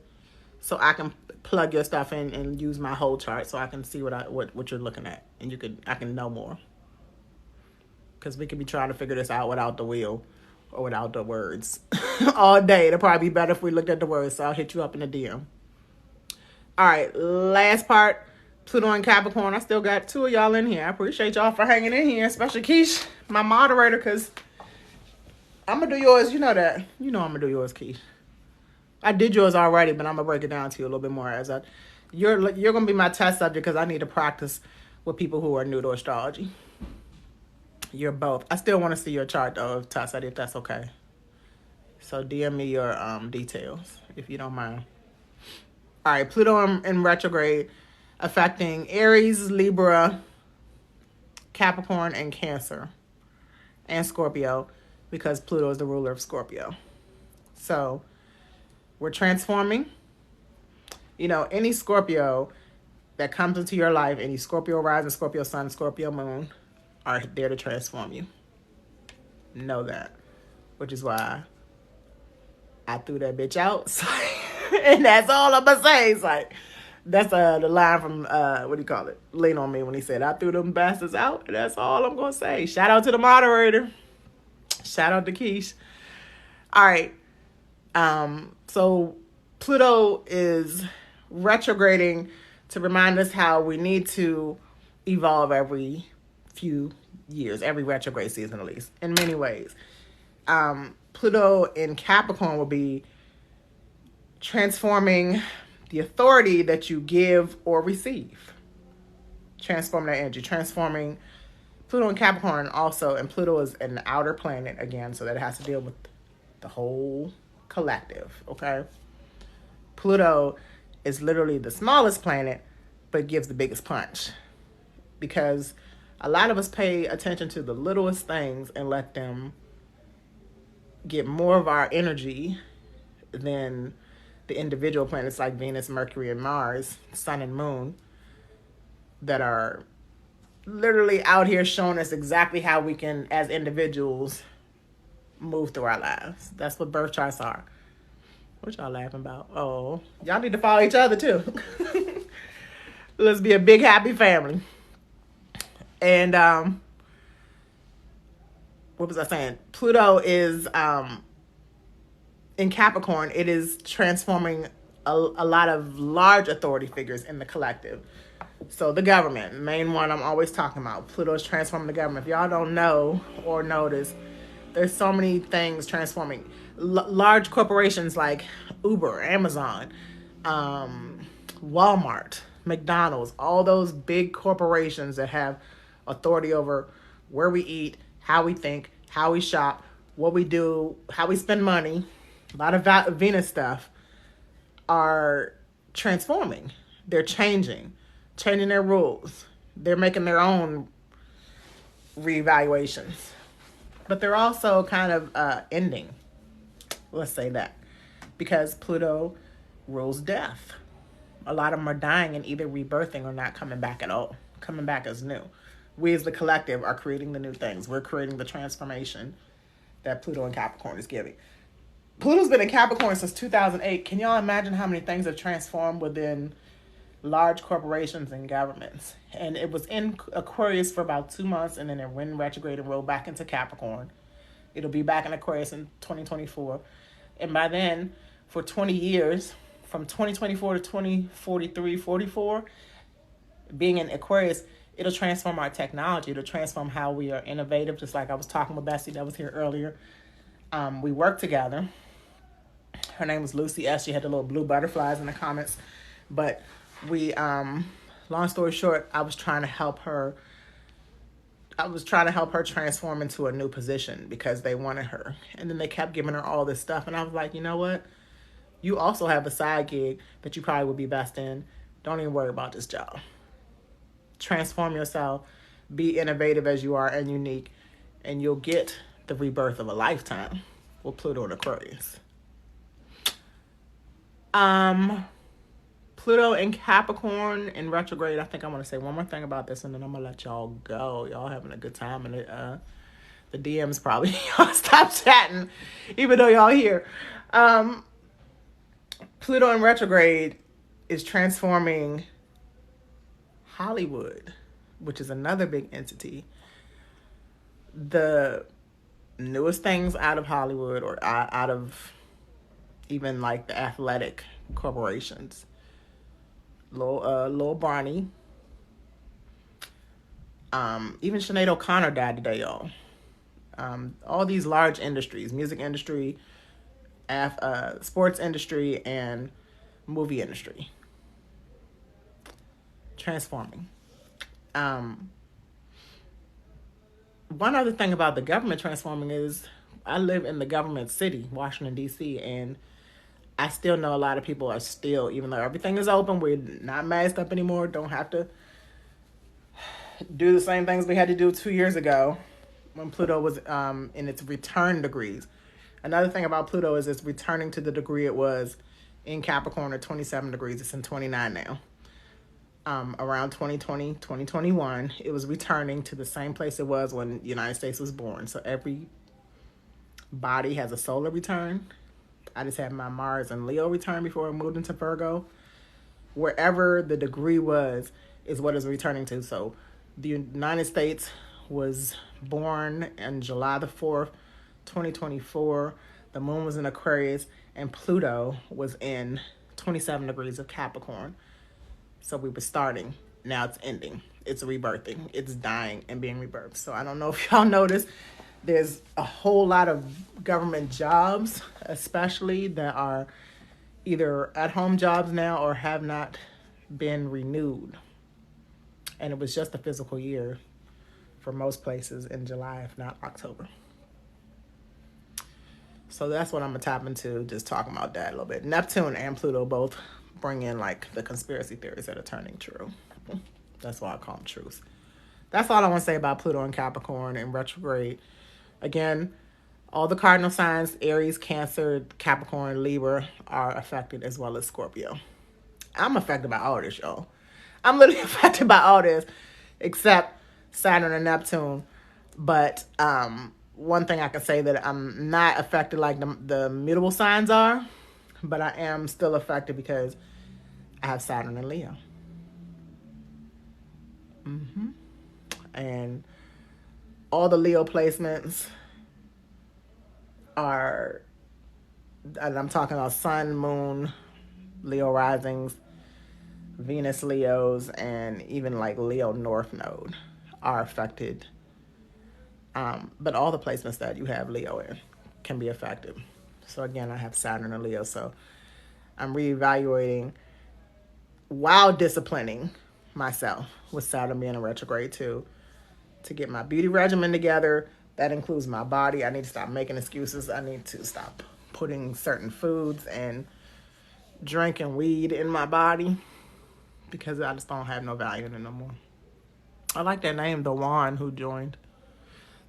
so I can plug your stuff in and use my whole chart so I can see what you're looking at and I can know more. Because we could be trying to figure this out without the wheel or without the words all day. It'll probably be better if we looked at the words. So I'll hit you up in the DM. All right, last part. Pluto and Capricorn. I still got 2 of y'all in here. I appreciate y'all for hanging in here, especially Keish, my moderator, because I'm going to do yours. You know that. You know I'm going to do yours, Keish. I did yours already, but I'm going to break it down to you a little bit more. You're going to be my test subject because I need to practice with people who are new to astrology. You're both. I still want to see your chart, though, of Tessa, if that's okay. So DM me your details, if you don't mind. All right, Pluto in retrograde, affecting Aries, Libra, Capricorn, and Cancer, and Scorpio, because Pluto is the ruler of Scorpio. So we're transforming. You know, any Scorpio that comes into your life, any Scorpio rising, Scorpio sun, Scorpio moon, are there to transform you. Know that. Which is why I threw that bitch out. And that's all I'm going to say. It's like, that's the line from, what do you call it? Lean on Me, when he said, I threw them bastards out. And that's all I'm going to say. Shout out to the moderator. Shout out to Keish. All right. So Pluto is retrograding to remind us how we need to evolve every few years, every retrograde season at least, in many ways. Pluto in Capricorn will be transforming the authority that you give or receive. Transforming that energy, transforming Pluto in Capricorn also, and Pluto is an outer planet again, so that it has to deal with the whole collective, okay? Pluto is literally the smallest planet, but gives the biggest punch. Because a lot of us pay attention to the littlest things and let them get more of our energy than the individual planets like Venus, Mercury, and Mars, Sun and Moon, that are literally out here showing us exactly how we can, as individuals, move through our lives. That's what birth charts are. What y'all laughing about? Oh, y'all need to follow each other too. Let's be a big happy family. And what was I saying? Pluto is in Capricorn. It is transforming a lot of large authority figures in the collective. So the government, main one I'm always talking about. Pluto is transforming the government. If y'all don't know or notice, there's so many things transforming. Large corporations like Uber, Amazon, Walmart, McDonald's, all those big corporations that have authority over where we eat, how we think, how we shop, what we do, how we spend money, a lot of Venus stuff, are transforming. They're changing their rules. They're making their own reevaluations. But they're also kind of ending. Let's say that. Because Pluto rules death. A lot of them are dying and either rebirthing or not coming back at all. Coming back as new. We as the collective are creating the new things. We're creating the transformation that Pluto in Capricorn is giving. Pluto's been in Capricorn since 2008. Can y'all imagine how many things have transformed within large corporations and governments? And it was in Aquarius for about 2 months, and then it went retrograde and rolled back into Capricorn. It'll be back in Aquarius in 2024. And by then, for 20 years, from 2024 to 2043, 44, being in Aquarius, it'll transform our technology. It'll transform how we are innovative, just like I was talking with Bessie that was here earlier. We work together. Her name was Lucy S. She had the little blue butterflies in the comments. But we, long story short, I was trying to help her transform into a new position because they wanted her. And then they kept giving her all this stuff. And I was like, you know what? You also have a side gig that you probably would be best in. Don't even worry about this job. Transform yourself. Be innovative as you are and unique. And you'll get the rebirth of a lifetime with Pluto and Aquarius. Pluto in Capricorn in retrograde. I think I want to say one more thing about this, and then I'm gonna let y'all go. Y'all having a good time, and the DMs probably y'all stop chatting, even though y'all here. Pluto in retrograde is transforming Hollywood, which is another big entity. The newest things out of Hollywood, or out of even like the athletic corporations. Lil Barney, Even Sinead O'Connor died today, y'all. All these large industries, music industry, sports industry, and movie industry, transforming. One other thing about the government transforming is I live in the government city, Washington, D.C., and I still know a lot of people are still, even though everything is open, we're not masked up anymore, don't have to do the same things we had to do 2 years ago when Pluto was in its return degrees. Another thing about Pluto is it's returning to the degree it was in Capricorn at 27 degrees. It's in 29 now. Around 2020, 2021, it was returning to the same place it was when the United States was born. So every body has a solar return. I just had my Mars and Leo return before I moved into Virgo. Wherever the degree was is what it's returning to. So the United States was born on July the 4th, 2024. The moon was in Aquarius and Pluto was in 27 degrees of Capricorn. So we were starting. Now it's ending. It's rebirthing. It's dying and being rebirthed. So I don't know if y'all noticed, there's a whole lot of government jobs, especially that are either at-home jobs now or have not been renewed. And it was just a physical year for most places in July, if not October. So that's what I'm going to tap into, just talking about that a little bit. Neptune and Pluto both bring in like the conspiracy theories that are turning true. That's why I call them truths. That's all I want to say about Pluto and Capricorn and retrograde. Again, all the cardinal signs, Aries, Cancer, Capricorn, Libra, are affected, as well as Scorpio. I'm affected by all this, y'all. I'm literally affected by all this, except Saturn and Neptune. But one thing I can say that I'm not affected like the mutable signs are, but I am still affected because I have Saturn and Leo. And all the Leo placements are, and I'm talking about Sun, Moon, Leo risings, Venus Leos, and even like Leo North Node are affected. But all the placements that you have Leo in can be affected. So again, I have Saturn and Leo, so I'm reevaluating while disciplining myself with Saturn being in retrograde too, to get my beauty regimen together. That includes my body. I need to stop making excuses. I need to stop putting certain foods and drinking weed in my body because I just don't have no value in it no more. I like that name, the Juan, who joined.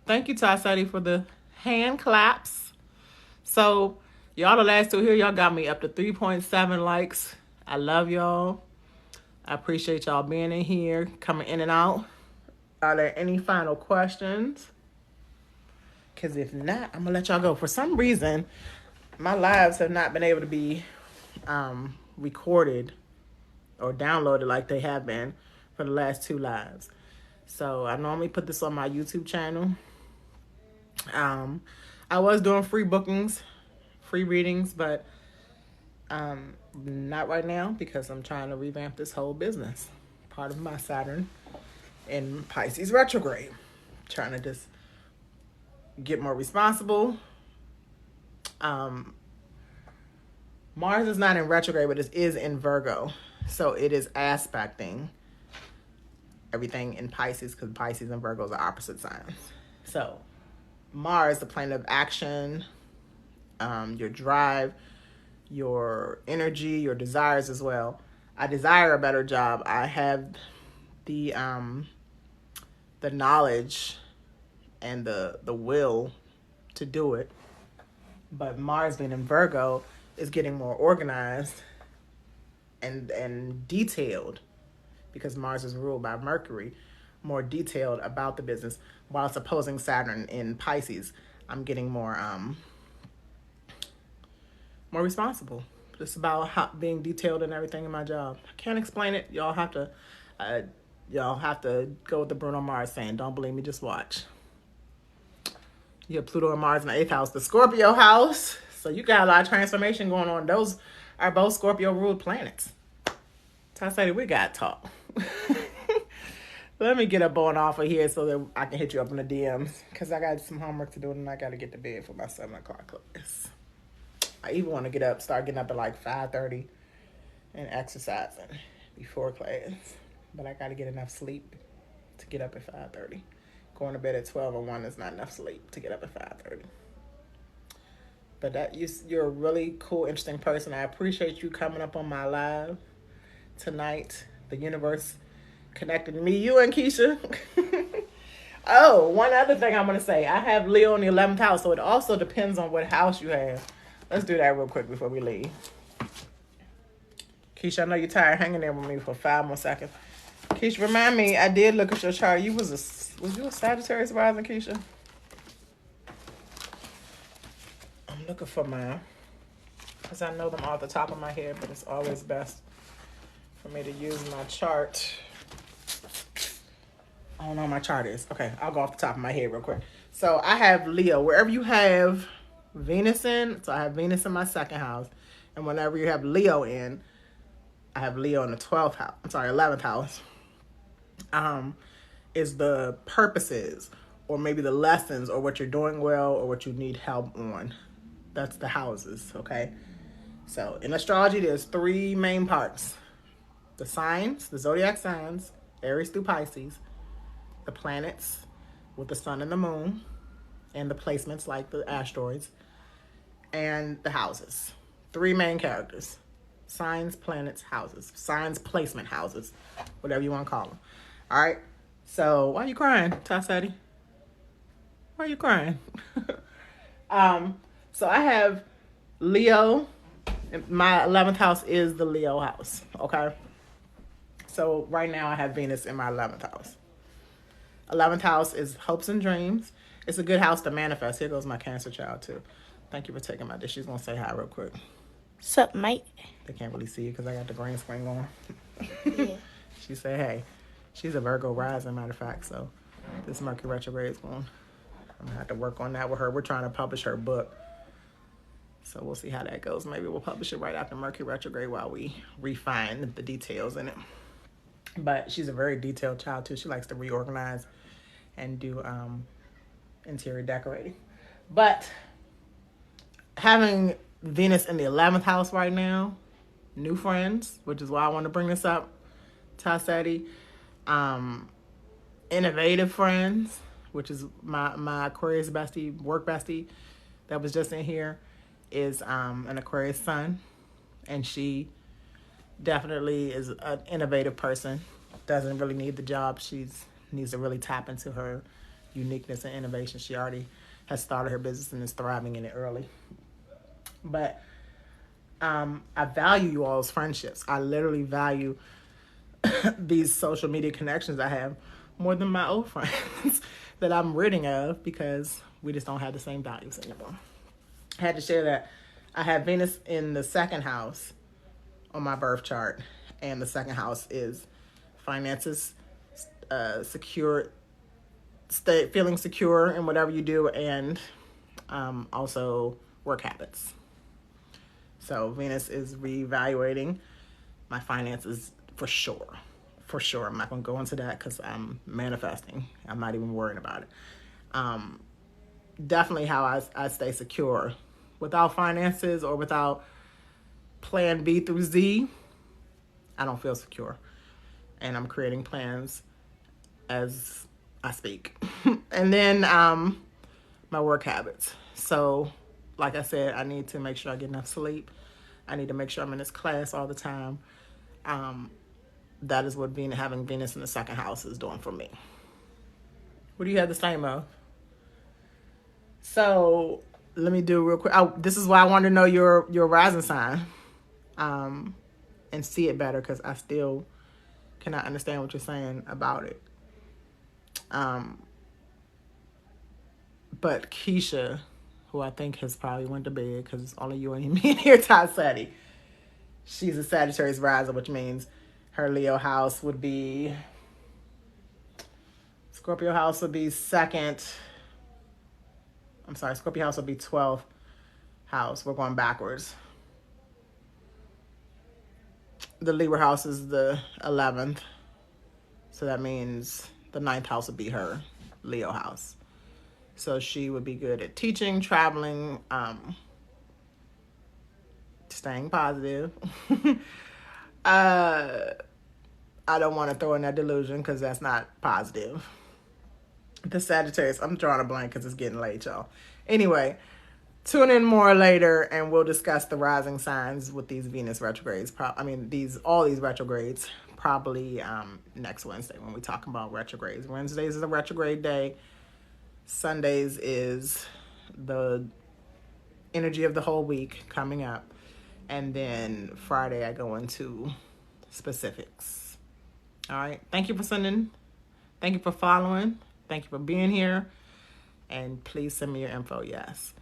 Thank you, Ty Sadie, for the hand claps. So, y'all, the last two here, y'all got me up to 3.7 likes. I love y'all. I appreciate y'all being in here, coming in and out. Are there any final questions? Because if not, I'm going to let y'all go. For some reason, my lives have not been able to be recorded or downloaded like they have been for the last two lives. So I normally put this on my YouTube channel. I was doing free bookings, free readings, but not right now because I'm trying to revamp this whole business. Part of my Saturn in Pisces retrograde. Trying to just get more responsible. Mars is not in retrograde, but it is in Virgo. So it is aspecting everything in Pisces because Pisces and Virgos are opposite signs. So Mars, the planet of action, your drive, your energy, your desires as well. I desire a better job. I have the knowledge and the will to do it. But Mars being in Virgo is getting more organized and detailed because Mars is ruled by Mercury, more detailed about the business. While it's opposing Saturn in Pisces, I'm getting more responsible. It's about being detailed in everything in my job. I can't explain it. Y'all have to go with the Bruno Mars saying, "Don't believe me, just watch." You have Pluto and Mars in the 8th house, the Scorpio house. So you got a lot of transformation going on. Those are both Scorpio ruled planets. So I said we got to talk. Let me get up on off of here so that I can hit you up in the DMs. Because I got some homework to do and I got to get to bed for my 7 o'clock class. I even want to start getting up at like 5:30 and exercising before class. But I got to get enough sleep to get up at 5:30. Going to bed at 12 or 1 is not enough sleep to get up at 5:30. But you're a really cool, interesting person. I appreciate you coming up on my live tonight. The universe connected me, you and Keisha. Oh, one other thing I'm going to say. I have Leo in the 11th house, so it also depends on what house you have. Let's do that real quick before we leave. Keisha, I know you're tired hanging there with me for 5 more seconds. Keisha, remind me, I did look at your chart. Was you a Sagittarius rising, Keisha? I'm looking for mine. Because I know them off the top of my head, but it's always best for me to use my chart. I don't know what my chart is. Okay, I'll go off the top of my head real quick. So I have Leo. Wherever you have Venus in, so I have Venus in my 2nd house. And whenever you have Leo in, I have Leo in the 12th house. 11th house. Is the purposes or maybe the lessons or what you're doing well or what you need help on. That's the houses, okay? So in astrology, there's 3 main parts. The signs, the zodiac signs, Aries through Pisces, the planets with the sun and the moon, and the placements like the asteroids, and the houses. 3 main characters. Signs, planets, houses. Signs, placement, houses. Whatever you want to call them. All right? So, why are you crying, Tassetti? Why are you crying? So I have Leo. My 11th house is the Leo house, okay? So right now I have Venus in my 11th house. 11th house is hopes and dreams. It's a good house to manifest. Here goes my Cancer child, too. Thank you for taking my dish. She's going to say hi real quick. Sup, mate? They can't really see you because I got the green screen going. Yeah. She said, hey. She's a Virgo rising, matter of fact, so this Mercury retrograde is going. I'm going to have to work on that with her. We're trying to publish her book. So we'll see how that goes. Maybe we'll publish it right after Mercury retrograde while we refine the details in it. But she's a very detailed child, too. She likes to reorganize and do interior decorating. But having Venus in the 11th house right now, new friends, which is why I want to bring this up, Tassetti. Innovative friends, which is my Aquarius bestie, work bestie that was just in here, is an Aquarius sun, and she definitely is an innovative person. Doesn't really need the job. She needs to really tap into her uniqueness and innovation. She already has started her business and is thriving in it early. But I value you all's friendships. I literally value these social media connections I have more than my old friends that I'm ridding of because we just don't have the same values anymore. I had to share that I have Venus in the 2nd house on my birth chart, and the 2nd house is finances, secure, feeling secure in whatever you do, and also work habits. So Venus is reevaluating my finances for sure. For sure. I'm not going to go into that because I'm manifesting. I'm not even worrying about it. Definitely how I stay secure. Without finances or without plan B through Z, I don't feel secure. And I'm creating plans as I speak. And then my work habits. So, like I said, I need to make sure I get enough sleep. I need to make sure I'm in this class all the time. That is what having Venus in the 2nd house is doing for me. What do you have the same of? So let me do real quick. This is why I want to know your rising sign, and see it better because I still cannot understand what you're saying about it. But Keisha, who I think has probably went to bed because it's only you and me here, Tassetti. She's a Sagittarius rising, which means her Leo house would be, Scorpio house would be 2nd. I'm sorry, Scorpio house would be 12th house. We're going backwards. The Libra house is the 11th. So So that means the ninth house would be her Leo house. So she would be good at teaching, traveling, staying positive. I don't want to throw in that delusion because that's not positive. The Sagittarius, I'm drawing a blank because it's getting late, y'all. Anyway, tune in more later and we'll discuss the rising signs with these Venus retrogrades. All these retrogrades probably next Wednesday when we talk about retrogrades. Wednesdays is a retrograde day. Sundays is the energy of the whole week coming up. And then Friday I go into specifics. All right. Thank you for sending. Thank you for following. Thank you for being here. And please send me your info. Yes.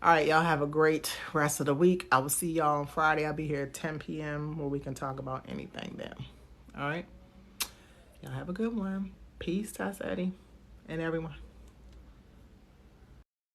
All right. Y'all have a great rest of the week. I will see y'all on Friday. I'll be here at 10 p.m. where we can talk about anything then. All right. Y'all have a good one. Peace, Tess Eddie, and everyone.